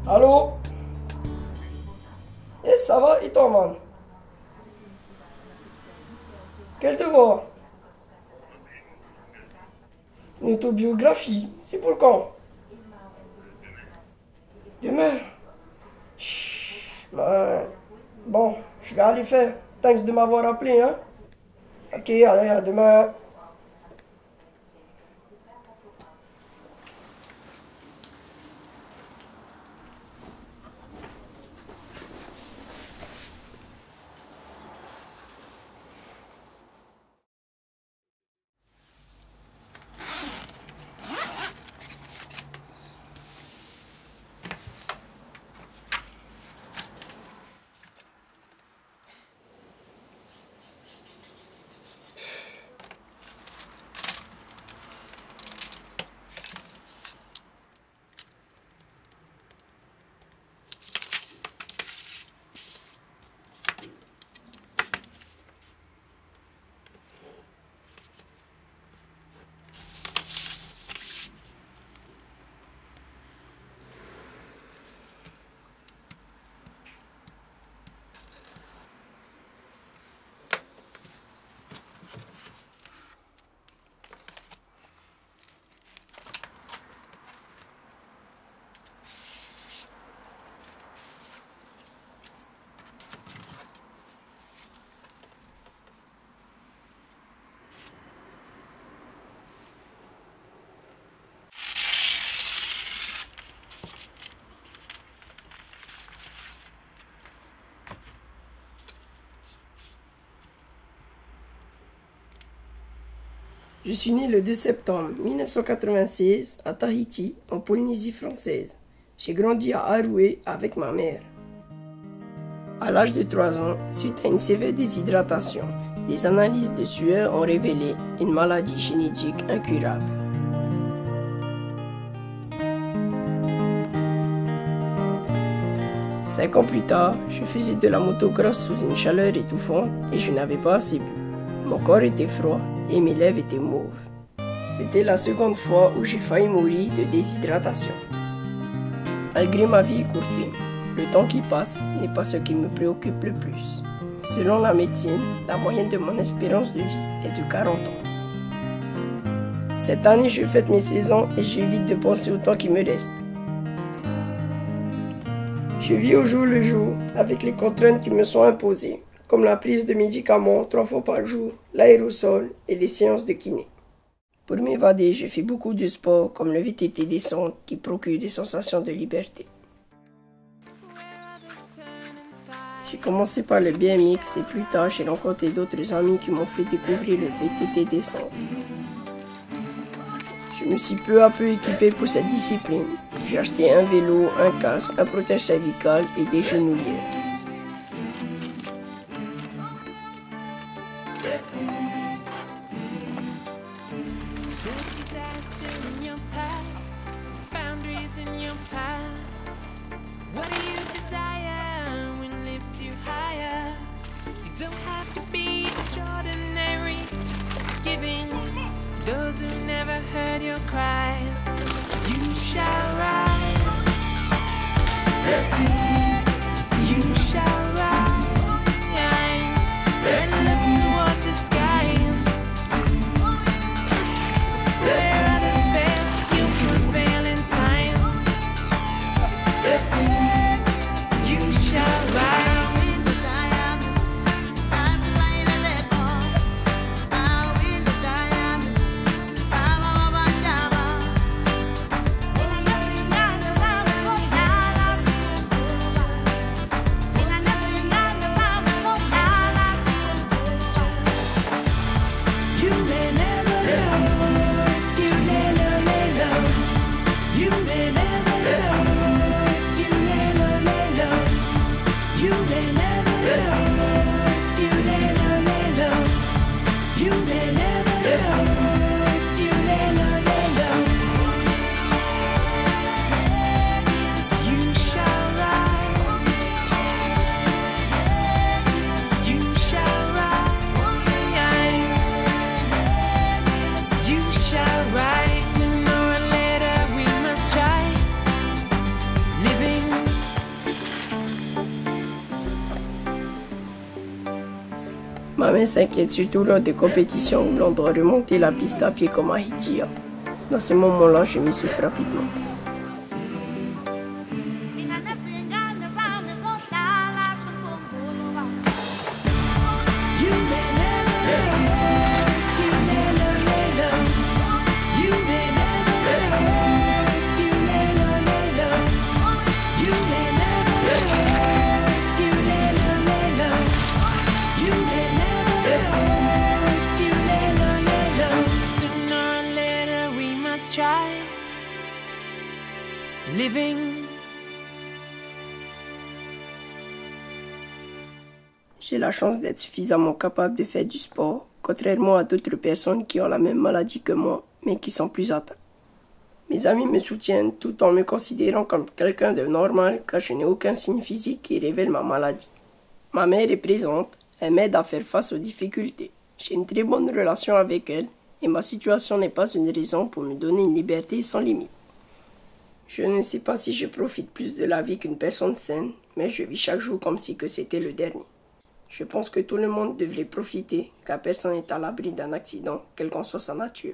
Allô? Eh, ça va? Et toi, man? Quel devoir? Une autobiographie. C'est pour quand? Demain? Chut, ben, bon, je vais aller faire. Thanks de m'avoir appelé, hein? Ok, allez, à demain. Je suis né le 2 septembre 1996 à Tahiti, en Polynésie française. J'ai grandi à Aroué avec ma mère. À l'âge de 3 ans, suite à une sévère déshydratation, des analyses de sueur ont révélé une maladie génétique incurable. Cinq ans plus tard, je faisais de la motocross sous une chaleur étouffante et je n'avais pas assez bu. Mon corps était froid et mes lèvres étaient mauves. C'était la seconde fois où j'ai failli mourir de déshydratation. Malgré ma vie écourtée, le temps qui passe n'est pas ce qui me préoccupe le plus. Selon la médecine, la moyenne de mon espérance de vie est de 40 ans. Cette année, je fête mes 16 ans et j'évite de penser au temps qui me reste. Je vis au jour le jour avec les contraintes qui me sont imposées, comme la prise de médicaments 3 fois par jour, l'aérosol et les séances de kiné. Pour m'évader, je fais beaucoup de sport comme le VTT descente qui procure des sensations de liberté. J'ai commencé par le BMX et plus tard j'ai rencontré d'autres amis qui m'ont fait découvrir le VTT descente. Je me suis peu à peu équipé pour cette discipline. J'ai acheté un vélo, un casque, un protège cervical et des genouillères. Those who never heard your cries, you shall rise. You shall rise and look toward the skies. Where others fail, you prevail in time. You shall rise. Ma mère s'inquiète surtout lors des compétitions où l'on doit remonter la piste à pied comme à Hitia. Dans ce moment-là, je m'essouffle rapidement. Living. J'ai la chance d'être suffisamment capable de faire du sport, contrairement à d'autres personnes qui ont la même maladie que moi, mais qui sont plus atteintes. Mes amis me soutiennent tout en me considérant comme quelqu'un de normal car je n'ai aucun signe physique qui révèle ma maladie. Ma mère est présente, elle m'aide à faire face aux difficultés. J'ai une très bonne relation avec elle et ma situation n'est pas une raison pour me donner une liberté sans limite. Je ne sais pas si je profite plus de la vie qu'une personne saine, mais je vis chaque jour comme si que c'était le dernier. Je pense que tout le monde devrait profiter, car personne n'est à l'abri d'un accident, quelle qu'en soit sa nature.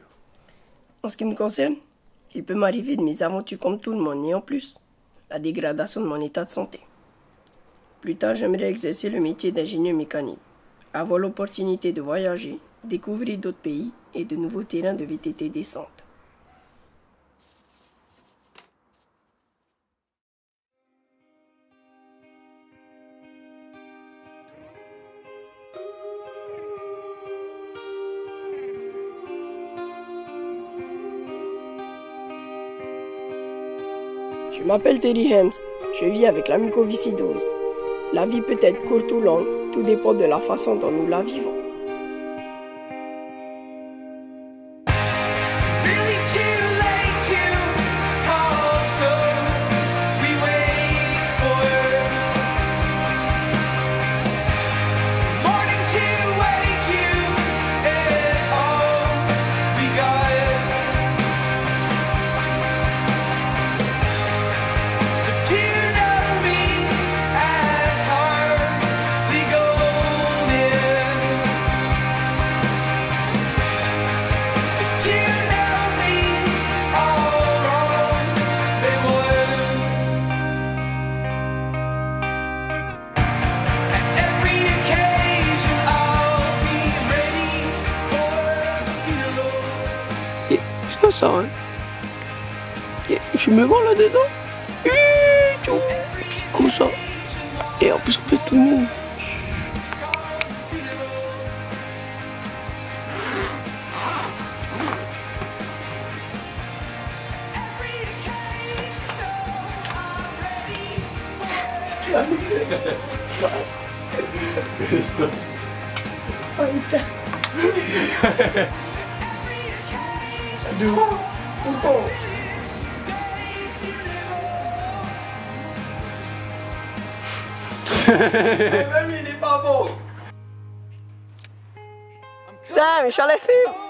En ce qui me concerne, il peut m'arriver de mésaventures comme tout le monde, et en plus, la dégradation de mon état de santé. Plus tard, j'aimerais exercer le métier d'ingénieur mécanique, avoir l'opportunité de voyager, découvrir d'autres pays et de nouveaux terrains de VTT descente. Je m'appelle Terry Hems, je vis avec la mucoviscidose. La vie peut être courte ou longue, tout dépend de la façon dont nous la vivons. Ça, hein. Je me vois là-dedans. Comme ça. Et en plus, on peut tourner. Sam, Michel est film.